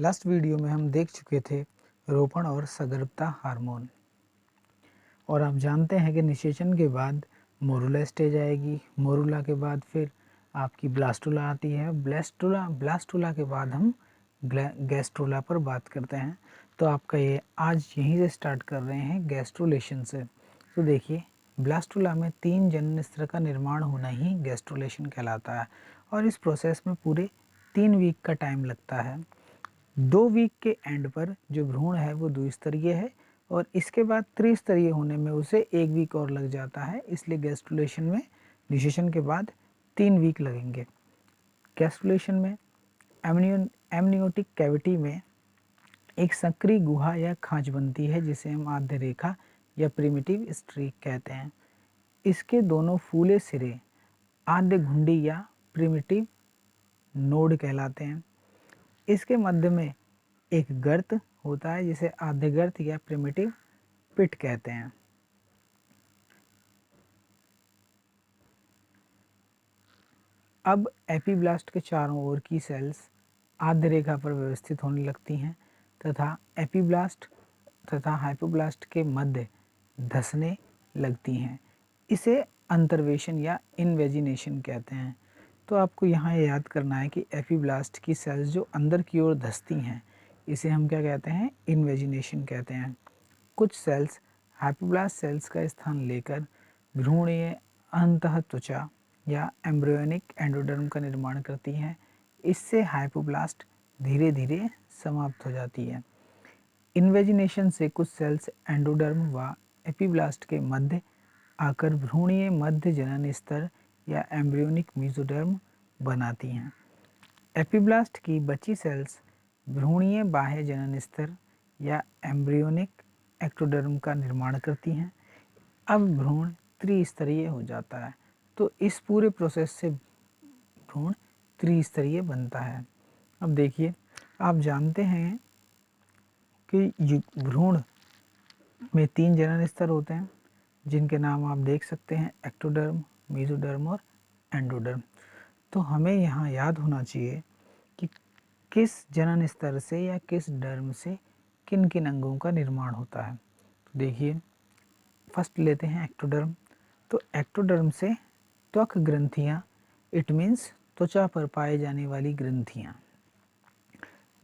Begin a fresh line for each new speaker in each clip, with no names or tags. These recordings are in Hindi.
लास्ट वीडियो में हम देख चुके थे रोपण और सगर्भता हार्मोन, और आप जानते हैं कि निषेचन के बाद मोरुला स्टेज आएगी। मोरुला के बाद फिर आपकी ब्लास्टुला आती है। ब्लास्टुला के बाद हम गैस्ट्रोला पर बात करते हैं। तो आपका ये आज यहीं से स्टार्ट कर रहे हैं गैस्ट्रोलेशन से। तो देखिए, ब्लास्टुला में 3 जनन स्तर का निर्माण होना ही गैस्ट्रोलेशन कहलाता है, और इस प्रोसेस में पूरे 3 वीक का टाइम लगता है। 2 वीक के एंड पर जो भ्रूण है वो द्विस्तरीय है, और इसके बाद त्रिस्तरीय होने में उसे 1 वीक और लग जाता है। इसलिए गैस्ट्रुलेशन में निषेचन के बाद 3 वीक लगेंगे। गैस्ट्रुलेशन में एमनियोटिक कैविटी में एक सक्रिय गुहा या खांच बनती है, जिसे हम आद्य रेखा या प्रिमिटिव स्ट्रीक कहते हैं। इसके दोनों फूले सिरे आद्य घुंडी या प्रिमिटिव नोड कहलाते हैं। इसके मध्य में एक गर्त होता है, जिसे आद्य गर्त या प्रिमिटिव पिट कहते हैं। अब एपीब्लास्ट के चारों ओर की सेल्स आद्य रेखा पर व्यवस्थित होने लगती हैं तथा एपीब्लास्ट तथा हाइपोब्लास्ट के मध्य धंसने लगती हैं। इसे अंतर्वेशन या इन्वेजिनेशन कहते हैं। तो आपको यहाँ याद करना है कि एपीब्लास्ट की सेल्स जो अंदर की ओर धंसती हैं, इसे हम क्या कहते हैं? इन्वेजिनेशन कहते हैं। कुछ सेल्स हाइपोब्लास्ट सेल्स का स्थान लेकर भ्रूणीय अंतःत्वचा या एम्ब्रियोनिक एंडोडर्म का निर्माण करती हैं। इससे हाइपोब्लास्ट धीरे धीरे समाप्त हो जाती है। इन्वेजिनेशन से कुछ सेल्स एंडोडर्म व एपीब्लास्ट के मध्य आकर भ्रूणीय मध्य जनन स्तर या एम्ब्रियोनिक मेसोडर्म बनाती हैं। एपीब्लास्ट की बची सेल्स भ्रूणीय बाह्य जनन स्तर या एम्ब्रियोनिक एक्टोडर्म का निर्माण करती हैं। अब भ्रूण त्रिस्तरीय हो जाता है। तो इस पूरे प्रोसेस से भ्रूण त्रिस्तरीय बनता है। अब देखिए, आप जानते हैं कि भ्रूण में 3 जनन स्तर होते हैं, जिनके नाम आप देख सकते हैं: एक्टोडर्म, मेसोडर्म और एंडोडर्म। तो हमें यहाँ याद होना चाहिए कि किस जनन स्तर से या किस डर्म से किन किन अंगों का निर्माण होता है। तो देखिए, फर्स्ट लेते हैं एक्टोडर्म। तो एक्टोडर्म से त्वक ग्रंथियाँ, इट मीन्स त्वचा पर पाए जाने वाली ग्रंथियाँ,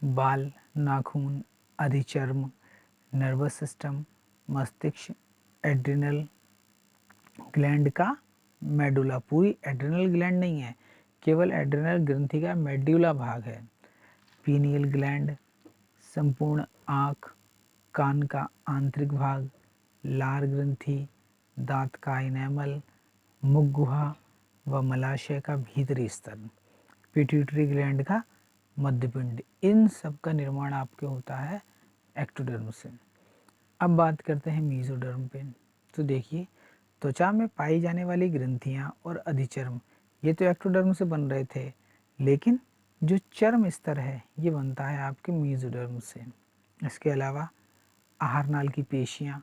बाल, नाखून, अधिचर्म, नर्वस सिस्टम, मस्तिष्क, एड्रिनल ग्लैंड का मेडुला, पूरी एड्रिनल ग्लैंड नहीं है, केवल एड्रिनल ग्रंथि का मेड्यूला भाग है, पीनियल ग्लैंड, संपूर्ण आँख, कान का आंतरिक भाग, लार ग्रंथि, दांत का इनेमल, मुख गुहा व मलाशय का भीतरी स्तर, पिट्यूटरी ग्लैंड का मध्यपिंड, इन सब का निर्माण आपके होता है एक्टोडर्म से। अब बात करते हैं मेसोडर्म पे। तो देखिए, त्वचा में पाई जाने वाली ग्रंथियां और अधिचर्म, ये तो एक्टोडर्म से बन रहे थे, लेकिन जो चर्म स्तर है ये बनता है आपके मेसोडर्म से। इसके अलावा आहार नाल की पेशियां,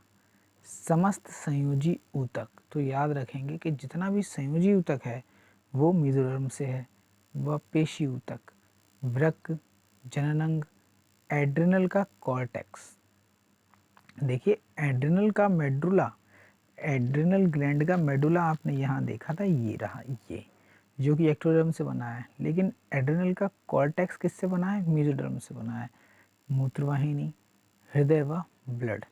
समस्त संयोजी ऊतक, तो याद रखेंगे कि जितना भी संयोजी ऊतक है वो मेसोडर्म से है, वह पेशी ऊतक, वृक्क, जननांग, एड्रिनल का कॉर्टेक्स। देखिए, एड्रिनल का मेडुला, एड्रिनल ग्लैंड का मेडुला आपने यहाँ देखा था, ये रहा, ये जो कि एक्टोडर्म से बना है। लेकिन एड्रिनल का कॉर्टेक्स किससे बना है? मेसोडर्म से बना है। मूत्रवाहिनी, हृदय व ब्लड।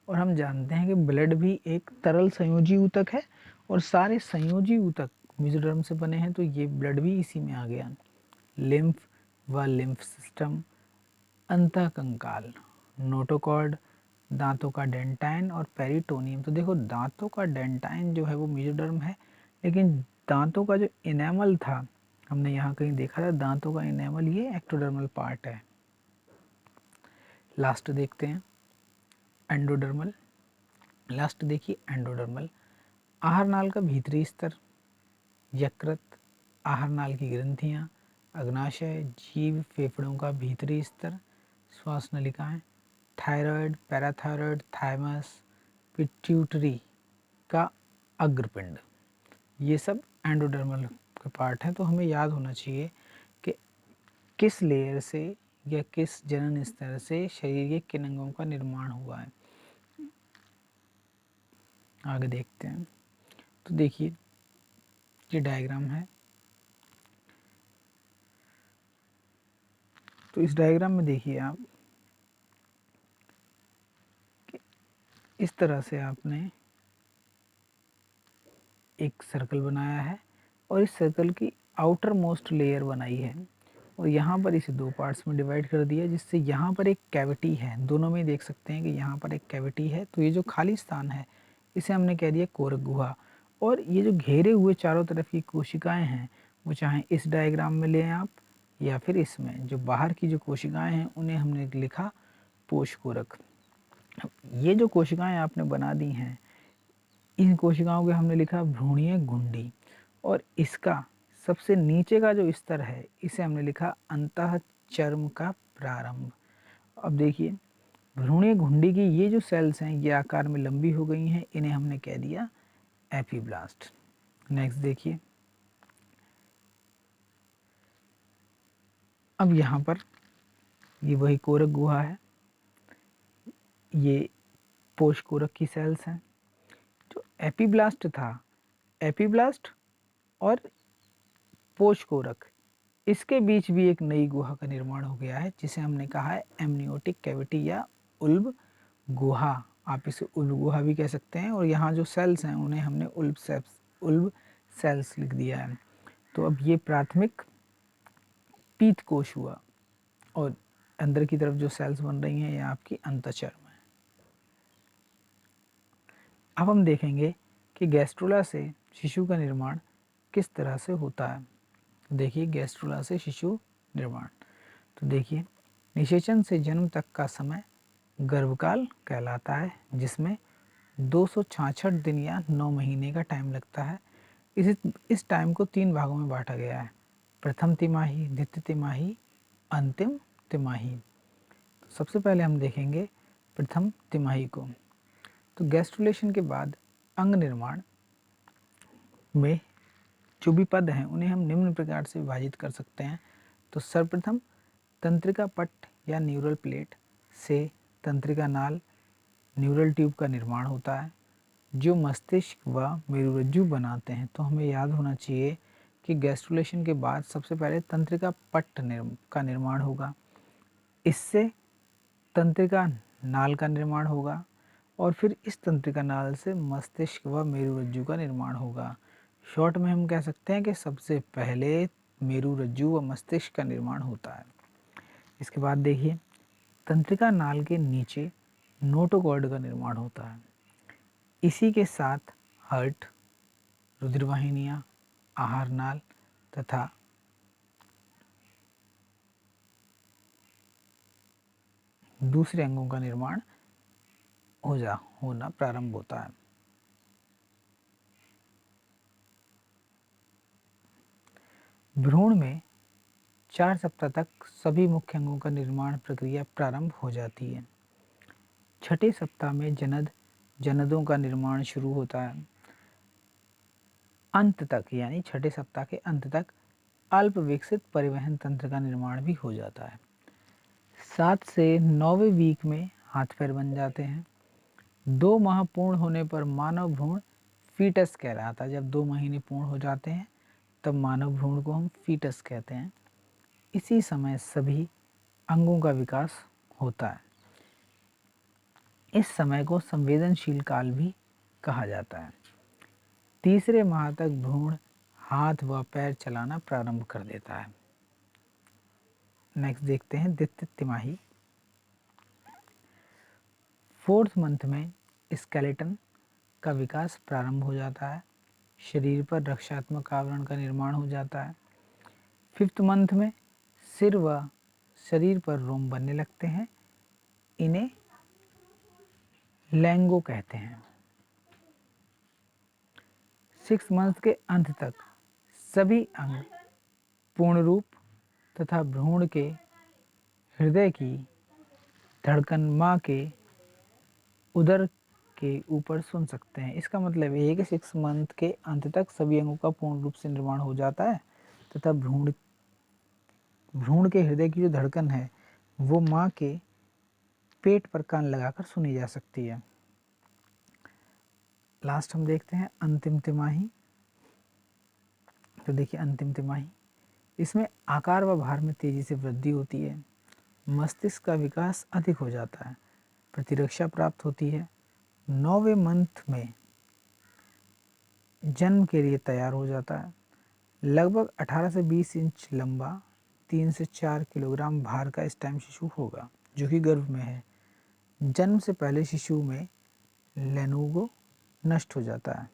और हम जानते हैं कि ब्लड भी एक तरल संयोजी ऊतक है, और सारे संयोजी ऊतक मेसोडर्म से बने हैं, तो ये ब्लड भी इसी में आ गया। लिम्फ व लिम्फ सिस्टम, अंतःकंकाल, नोटोकॉर्ड, दांतों का डेंटाइन और पेरिटोनियम। तो देखो, दांतों का डेंटाइन जो है वो मेसोडर्म है, लेकिन दांतों का जो इनेमल था, हमने यहाँ कहीं देखा था दांतों का इनेमल, ये एक्टोडर्मल पार्ट है। लास्ट देखते हैं एंडोडर्मल। लास्ट देखिए एंडोडर्मल, आहार नाल का भीतरी स्तर, यकृत, आहार नाल की ग्रंथियाँ, अग्नाशय, जीव, फेफड़ों का भीतरी स्तर, श्वास नलिकाएं, थायराइड, पैराथायराइड, थाइमस, पिट्यूटरी का अग्रपिंड, ये सब एंडोडर्मल के पार्ट हैं। तो हमें याद होना चाहिए कि किस लेयर से या किस जनन स्तर से शरीर के किन अंगों का निर्माण हुआ है। आगे देखते हैं। तो देखिए ये डायग्राम है। तो इस डायग्राम में देखिए आप कि इस तरह से आपने एक सर्कल बनाया है और इस सर्कल की आउटर मोस्ट लेयर बनाई है और यहाँ पर इसे दो पार्ट्स में डिवाइड कर दिया, जिससे यहाँ पर एक कैविटी है। दोनों में देख सकते हैं कि यहाँ पर एक कैविटी है। तो ये जो खाली स्थान है इसे हमने कह दिया कोरक गुहा। और ये जो घेरे हुए चारों तरफ की कोशिकाएं हैं वो चाहे इस डायग्राम में लें आप या फिर इसमें, जो बाहर की जो कोशिकाएं हैं उन्हें हमने लिखा पोषकोरक। ये जो कोशिकाएं आपने बना दी हैं इन कोशिकाओं को हमने लिखा भ्रूणीय गुंडी और इसका सबसे नीचे का जो स्तर है इसे हमने लिखा अंतःचर्म का प्रारंभ। अब देखिए भ्रूणीय घुंडी की ये जो सेल्स हैं ये आकार में लंबी हो गई हैं, इन्हें हमने कह दिया एपीब्लास्ट। नेक्स्ट देखिए, अब यहाँ पर ये वही कोरक गुहा है, ये पोषकोरक की सेल्स हैं। जो एपीब्लास्ट था, एपीब्लास्ट और पोषकोरक इसके बीच भी एक नई गुहा का निर्माण हो गया है जिसे हमने कहा है एमनियोटिक कैविटी या उल्ब गुहा। आप इसे उल्ब गुहा भी कह सकते हैं और यहाँ जो सेल्स हैं उन्हें हमने उल्ब सेल्स लिख दिया है। तो अब ये प्राथमिक पीत कोश हुआ और अंदर की तरफ जो सेल्स बन रही हैं ये आपकी अंतःचर्म है। अब हम देखेंगे कि गैस्ट्रोला से शिशु का निर्माण किस तरह से होता है। देखिए गैस्ट्रोला से शिशु निर्माण। तो देखिए निषेचन से जन्म तक का समय गर्भकाल कहलाता है, जिसमें 266 दिन या 9 महीने का टाइम लगता है। इस टाइम को 3 भागों में बांटा गया है, प्रथम तिमाही, द्वितीय तिमाही, अंतिम तिमाही। तो सबसे पहले हम देखेंगे प्रथम तिमाही को। तो गैस्ट्रुलेशन के बाद अंग निर्माण में जो भी पद हैं उन्हें हम निम्न प्रकार से विभाजित कर सकते हैं। तो सर्वप्रथम तंत्रिका पट्ट या न्यूरल प्लेट से तंत्रिका नाल न्यूरल ट्यूब का निर्माण होता है जो मस्तिष्क व मेरुरज्जु बनाते हैं। तो हमें याद होना चाहिए कि गैस्ट्रुलेशन के बाद सबसे पहले तंत्रिका पट्ट का निर्माण होगा, इससे तंत्रिका नाल का निर्माण होगा और फिर इस तंत्रिका नाल से मस्तिष्क व मेरुरज्जु का निर्माण होगा। शॉर्ट में हम कह सकते हैं कि सबसे पहले मेरुरज्जु व मस्तिष्क का निर्माण होता है। इसके बाद देखिए तंत्रिका नाल के नीचे नोटोकॉर्ड का निर्माण होता है। इसी के साथ हार्ट, रुधिरवाहिनियाँ, आहार नाल तथा दूसरे अंगों का निर्माण होना प्रारंभ होता है। भ्रूण में 4 सप्ताह तक सभी मुख्य अंगों का निर्माण प्रक्रिया प्रारंभ हो जाती है। छठे सप्ताह में जनदों का निर्माण शुरू होता है। अंत तक यानी छठे सप्ताह के अंत तक अल्प विकसित परिवहन तंत्र का निर्माण भी हो जाता है। 7 से 9वें वीक में हाथ पैर बन जाते हैं। 2 माह पूर्ण होने पर मानव भ्रूण फीटस कहलाता है। जब 2 महीने पूर्ण हो जाते हैं तब मानव भ्रूण को हम फीटस कहते हैं। इसी समय सभी अंगों का विकास होता है। इस समय को संवेदनशील काल भी कहा जाता है। तीसरे माह तक भ्रूण हाथ व पैर चलाना प्रारंभ कर देता है। नेक्स्ट देखते हैं द्वितीय तिमाही। 4th मंथ में स्केलेटन का विकास प्रारंभ हो जाता है। शरीर पर रक्षात्मक आवरण का निर्माण हो जाता है। 5th मंथ में सिर व शरीर पर रोम बनने लगते हैं, इन्हें लैंगो कहते हैं। 6 मंथ के अंत तक सभी अंग पूर्ण रूप तथा भ्रूण के हृदय की धड़कन माँ के उदर के ऊपर सुन सकते हैं। इसका मतलब ये है कि 6 मंथ के अंत तक सभी अंगों का पूर्ण रूप से निर्माण हो जाता है तथा भ्रूण के हृदय की जो धड़कन है वो माँ के पेट पर कान लगाकर सुनी जा सकती है। लास्ट हम देखते हैं अंतिम तिमाही। तो देखिए अंतिम तिमाही, इसमें आकार व भार में तेजी से वृद्धि होती है, मस्तिष्क का विकास अधिक हो जाता है, प्रतिरक्षा प्राप्त होती है, 9वें मंथ में जन्म के लिए तैयार हो जाता है, लगभग 18 से 20 इंच लंबा, 3 से 4 किलोग्राम भार का इस टाइम शिशु होगा जो कि गर्भ में है। जन्म से पहले शिशु में लेनुगो नष्ट हो जाता है।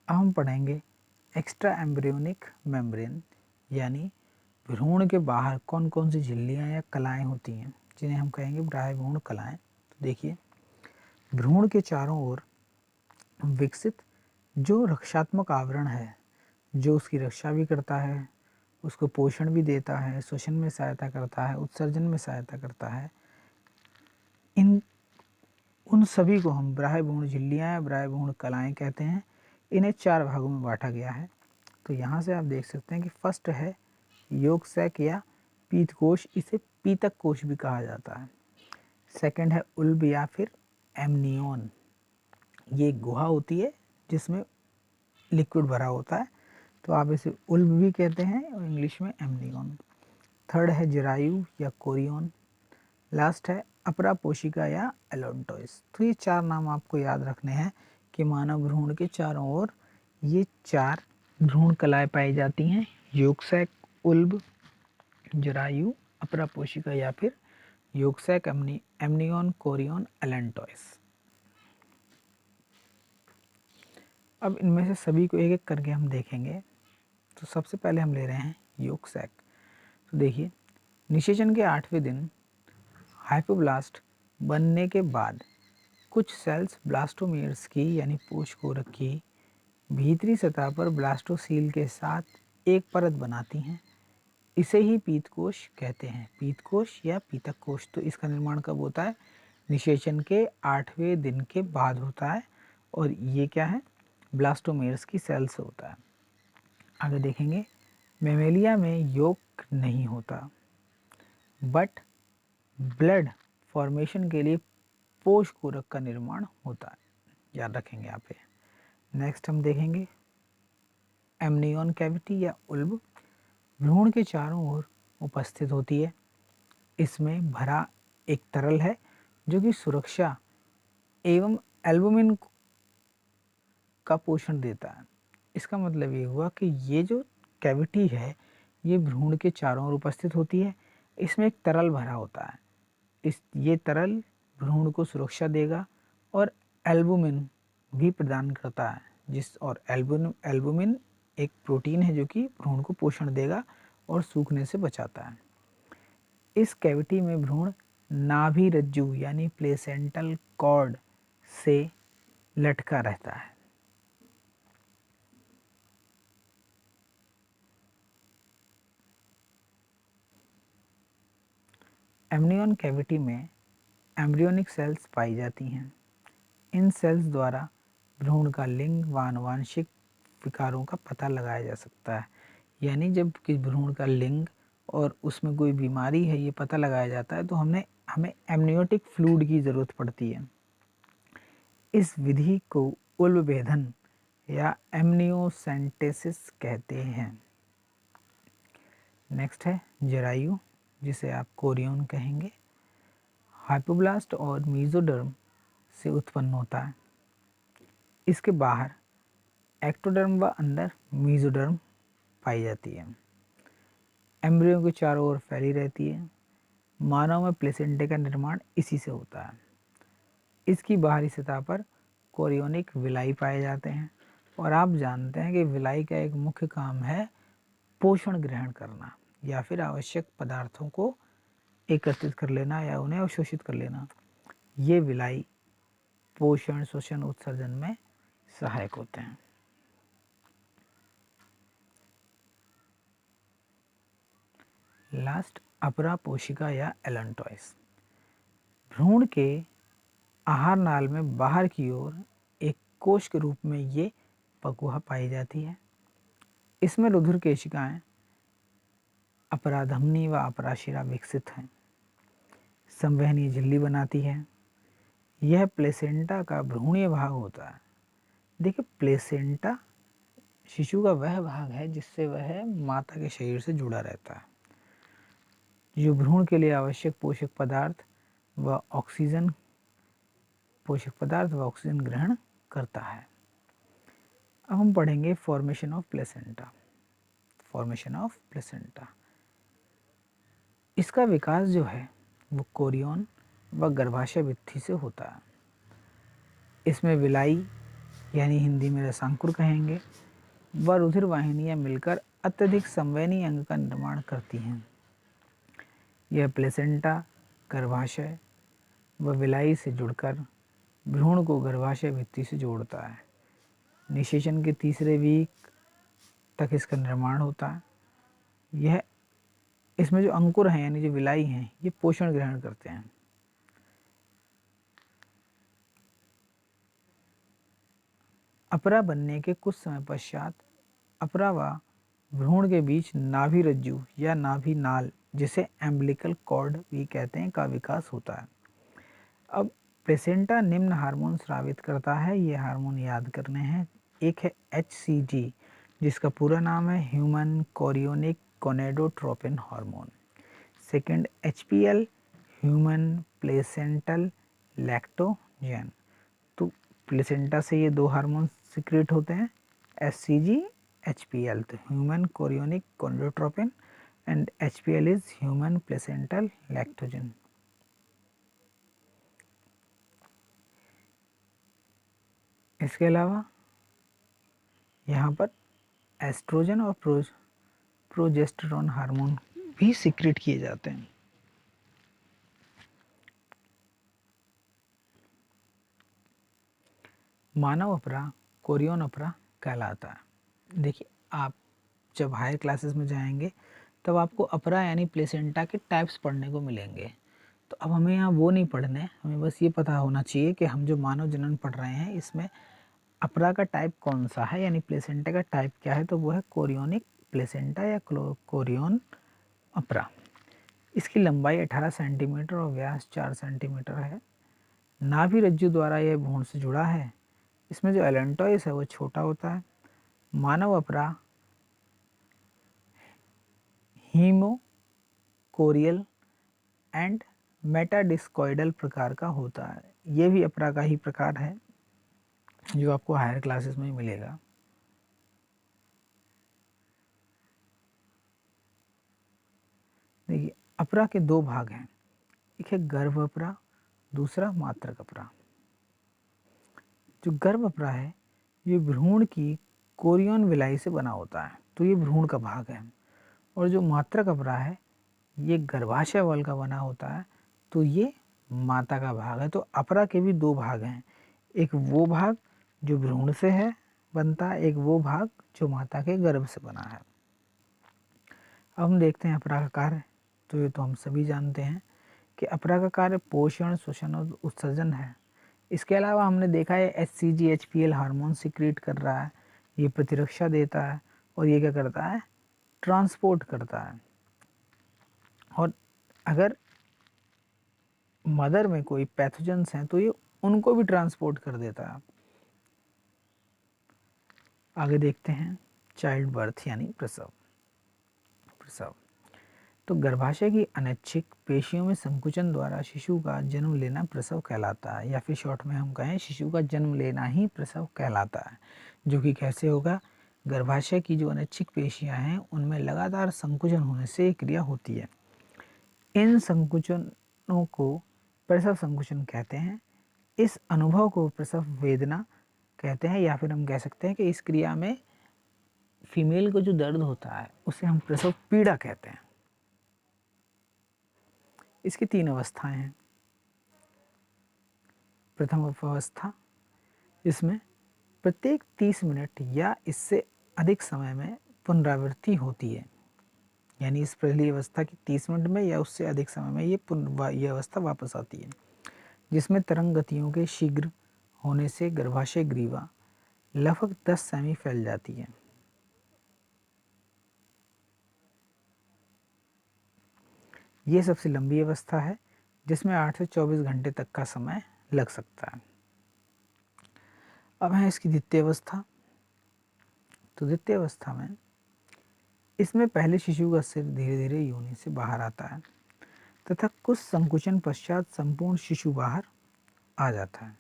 अब हम पढ़ेंगे एक्स्ट्रा एम्ब्रियोनिक मेम्ब्रेन, यानी भ्रूण के बाहर कौन कौन सी झिल्लियाँ या कलाएँ होती हैं, जिन्हें हम कहेंगे बाह्यभ्रूण कलाएँ। तो देखिए, भ्रूण के चारों ओर विकसित जो रक्षात्मक आवरण है, जो उसकी रक्षा भी करता है, उसको पोषण भी देता है, श्वसन में सहायता करता है, उत्सर्जन में सहायता करता है, इन उन सभी को हम बाह्यभ्रूण झिल्लियाँ या बाह्यभ्रूण कलाएँ कहते हैं। इन्हें 4 भागों में बांटा गया है। तो यहाँ से आप देख सकते हैं कि फर्स्ट है योगसैक या पीतकोश, इसे पीतक कोश भी कहा जाता है। सेकंड है उल्ब या फिर एमनियोन, ये गुहा होती है जिसमें लिक्विड भरा होता है, तो आप इसे उल्ब भी कहते हैं और इंग्लिश में एमनियोन। थर्ड है जरायु या कोरियोन। लास्ट है अपरा पोशिका या एलोन्टोइस। तो ये 4 नाम आपको याद रखने हैं कि मानव भ्रूण के चारों ओर ये 4 भ्रूण कलाएं पाई जाती हैं, योगसैक, उल्ब, जरायु, अपरा पोशिका या फिर योगसैक, एमनियोन, कोरियोन, एलेंटोइस। अब इनमें से सभी को एक एक करके हम देखेंगे। तो सबसे पहले हम ले रहे हैं योगसैक। तो देखिए, निषेचन के 8वें दिन हाइपोब्लास्ट बनने के बाद कुछ सेल्स ब्लास्टोमेर्स की यानी पोषकोरक की भीतरी सतह पर ब्लास्टोसील के साथ एक परत बनाती हैं। इसे ही पीतकोश कहते हैं, पीतकोश या पीतक कोश। तो इसका निर्माण कब होता है? निषेचन के 8वें दिन के बाद होता है, और ये क्या है? ब्लास्टोमेर्स की सेल से होता है। आगे देखेंगे, मेमेलिया में यौक नहीं होता, बट ब्लड फॉर्मेशन के लिए पोषकोरक का निर्माण होता है, याद रखेंगे यहाँ पे। नेक्स्ट हम देखेंगे एमनियोन कैविटी या उल्ब, भ्रूण के चारों ओर उपस्थित होती है। इसमें भरा एक तरल है जो कि सुरक्षा एवं एल्बुमिन का पोषण देता है। इसका मतलब ये हुआ कि ये जो कैविटी है ये भ्रूण के चारों ओर उपस्थित होती है। इसमें एक तरल भरा होता है, ये तरल भ्रूण को सुरक्षा देगा और एल्बुमिन भी प्रदान करता है, और एल्बुमिन एक प्रोटीन है जो कि भ्रूण को पोषण देगा और सूखने से बचाता है। इस कैविटी में भ्रूण नाभि रज्जु यानी प्लेसेंटल कॉर्ड से लटका रहता है। एमनियोन कैविटी में एम्ब्रियोनिक सेल्स पाई जाती हैं। इन सेल्स द्वारा भ्रूण का लिंग व आनुवांशिक विकारों का पता लगाया जा सकता है। यानी जब किसी भ्रूण का लिंग और उसमें कोई बीमारी है ये पता लगाया जाता है तो हमें एमनियोटिक फ्लूइड की ज़रूरत पड़ती है। इस विधि को उल्ब भेदन या एमनियोसेंटेसिस कहते हैं। नेक्स्ट है जरायु, जिसे आप कोरियोन कहेंगे। हाइपोब्लास्ट और मीजोडर्म से उत्पन्न होता है। इसके बाहर एक्टोडर्म व अंदर मीजोडर्म पाई जाती है। एम्ब्रियो के चारों ओर फैली रहती है। मानव में प्लेसेंटे का निर्माण इसी से होता है। इसकी बाहरी सतह पर कोरियोनिक विलाई पाए जाते हैं, और आप जानते हैं कि विलाई का एक मुख्य काम है पोषण ग्रहण करना या फिर आवश्यक पदार्थों को एकत्रित कर लेना या उन्हें अवशोषित कर लेना। ये विलाई पोषण, श्वसन, उत्सर्जन में सहायक होते हैं। लास्ट अपरा पोशिका या एलेंटोइस, भ्रूण के आहार नाल में बाहर की ओर एक कोश के रूप में ये पकुहा पाई जाती है। इसमें रुधिर केशिकाएं अपराधमनी व अपराशिरा विकसित हैं। संवहनीय झिल्ली बनाती है। यह प्लेसेंटा का भ्रूणीय भाग होता है। देखिए, प्लेसेंटा शिशु का वह भाग है जिससे वह माता के शरीर से जुड़ा रहता है, जो भ्रूण के लिए आवश्यक पोषक पदार्थ व ऑक्सीजन ग्रहण करता है। अब हम पढ़ेंगे फॉर्मेशन ऑफ प्लेसेंटा। इसका विकास जो है वो कोरियन व गर्भाशय भित्ति से होता है। इसमें विलाई यानी हिंदी में रसांकुर कहेंगे व रुधिर वाहिनियां मिलकर अत्यधिक संवहनी अंग का निर्माण करती हैं। यह प्लेसेंटा गर्भाशय व विलाई से जुड़कर भ्रूण को गर्भाशय भित्ति से जोड़ता है। निषेचन के तीसरे वीक तक इसका निर्माण होता है। यह इसमें जो अंकुर हैं यानी जो विलाई हैं ये पोषण ग्रहण करते हैं। अपरा बनने के कुछ समय पश्चात अपरा व भ्रूण के बीच नाभि रज्जु या नाभि नाल, जिसे एम्बिलिकल कॉर्ड भी कहते हैं, का विकास होता है। अब प्लेसेंटा निम्न हार्मोन स्रावित करता है। ये हार्मोन याद करने हैं। एक है HCG, जिसका पूरा नाम है human chorionic gonadotropin hormone. Second HPL, human placental lactogen. तो प्लेसेंटा से ये दो हार्मोन सिक्रेट होते हैं, HCG, HPL। तो human chorionic gonadotropin and HPL is human placental lactogen. इसके अलावा यहाँ पर एस्ट्रोजन और प्रोजेस्टेरोन हार्मोन भी सीक्रेट किए जाते हैं। मानव अपरा कोरियन अपरा कहलाता है। देखिए, आप जब हायर क्लासेस में जाएंगे तब आपको अपरा यानी प्लेसेंटा के टाइप्स पढ़ने को मिलेंगे। तो अब हमें यहाँ वो नहीं पढ़ने, हमें बस ये पता होना चाहिए कि हम जो मानव जनन पढ़ रहे हैं इसमें अपरा का टाइप कौन सा है, यानी प्लेसेंटा का टाइप क्या है। तो वो है कोरियोनिक प्लेसेंटा या कोरियन अपरा। इसकी लंबाई 18 सेंटीमीटर और व्यास 4 सेंटीमीटर है। नाभि रज्जु द्वारा यह भ्रूण से जुड़ा है। इसमें जो एलेंटोइस है वो छोटा होता है। मानव अपरा हीमोकोरियल एंड मेटाडिस्कोइडल प्रकार का होता है। ये भी अपरा का ही प्रकार है जो आपको हायर क्लासेस में मिलेगा। देखिए, अपरा के दो भाग हैं, एक है गर्भ अपरा, दूसरा मात्रक अपरा। जो गर्भ अपरा है ये भ्रूण की कोरियन विलाई से बना होता है, तो ये भ्रूण का भाग है। और जो मात्रक अपरा है ये गर्भाशय वल का बना होता है, तो ये माता का भाग है। तो अपरा के भी दो भाग हैं, एक वो भाग जो भ्रूण से है बनता है, एक वो भाग जो माता के गर्भ से बना है। अब हम देखते हैं अपरा का कार्य। तो ये तो हम सभी जानते हैं कि अपरा का कार्य पोषण, श्वसन और उत्सर्जन है। इसके अलावा हमने देखा है HCG, HPL हार्मोन सिक्रीट कर रहा है, ये प्रतिरक्षा देता है और ये क्या करता है, ट्रांसपोर्ट करता है। और अगर मदर में कोई पैथोजेंस हैं तो ये उनको भी ट्रांसपोर्ट कर देता है। आगे देखते हैं चाइल्ड बर्थ यानी प्रसव। तो गर्भाशय की अनैच्छिक पेशियों में संकुचन द्वारा शिशु का जन्म लेना प्रसव कहलाता है, या फिर शॉर्ट में हम कहें शिशु का जन्म लेना ही प्रसव कहलाता है। जो कि कैसे होगा, गर्भाशय की जो अनैच्छिक पेशियां हैं उनमें लगातार संकुचन होने से क्रिया होती है। इन संकुचनों को प्रसव संकुचन कहते हैं। इस अनुभव को प्रसव वेदना कहते हैं, या फिर हम कह सकते हैं कि इस क्रिया में फीमेल को जो दर्द होता है उसे हम प्रसव पीड़ा कहते हैं। इसकी 3 अवस्थाएं हैं। प्रथम अवस्था, इसमें प्रत्येक 30 मिनट या इससे अधिक समय में पुनरावृत्ति होती है, यानी इस पहली अवस्था की 30 मिनट में या उससे अधिक समय में ये अवस्था वापस आती है। जिसमें तरंग गतियों के शीघ्र होने से गर्भाशय ग्रीवा लगभग 10 सेमी फैल जाती है। ये सबसे लंबी अवस्था है जिसमें 8 से 24 घंटे तक का समय लग सकता है। अब है इसकी द्वितीय अवस्था। तो द्वितीय अवस्था में इसमें पहले शिशु का सिर धीरे धीरे योनि से बाहर आता है तथा कुछ संकुचन पश्चात संपूर्ण शिशु बाहर आ जाता है।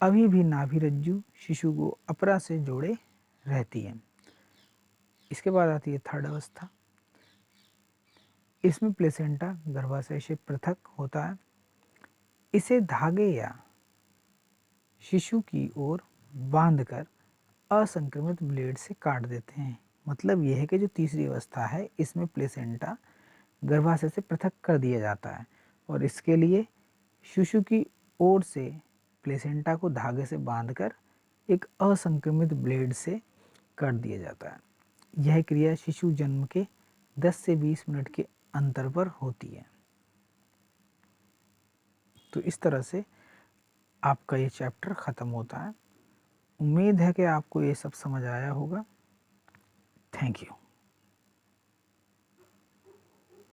अभी भी नाभि रज्जु शिशु को अपरा से जोड़े रहती है। इसके बाद आती है थर्ड अवस्था। इसमें प्लेसेंटा गर्भाशय से पृथक होता है। इसे धागे या शिशु की ओर बांधकर असंक्रमित ब्लेड से काट देते हैं। मतलब यह है कि जो तीसरी अवस्था है इसमें प्लेसेंटा गर्भाशय से पृथक कर दिया जाता है और इसके लिए शिशु की ओर से प्लेसेंटा को धागे से बांधकर एक असंक्रमित ब्लेड से काट दिया जाता है। यह क्रिया शिशु जन्म के 10 से 20 मिनट के अंतर पर होती है। तो इस तरह से आपका ये चैप्टर ख़त्म होता है। उम्मीद है कि आपको ये सब समझ आया होगा। Thank you.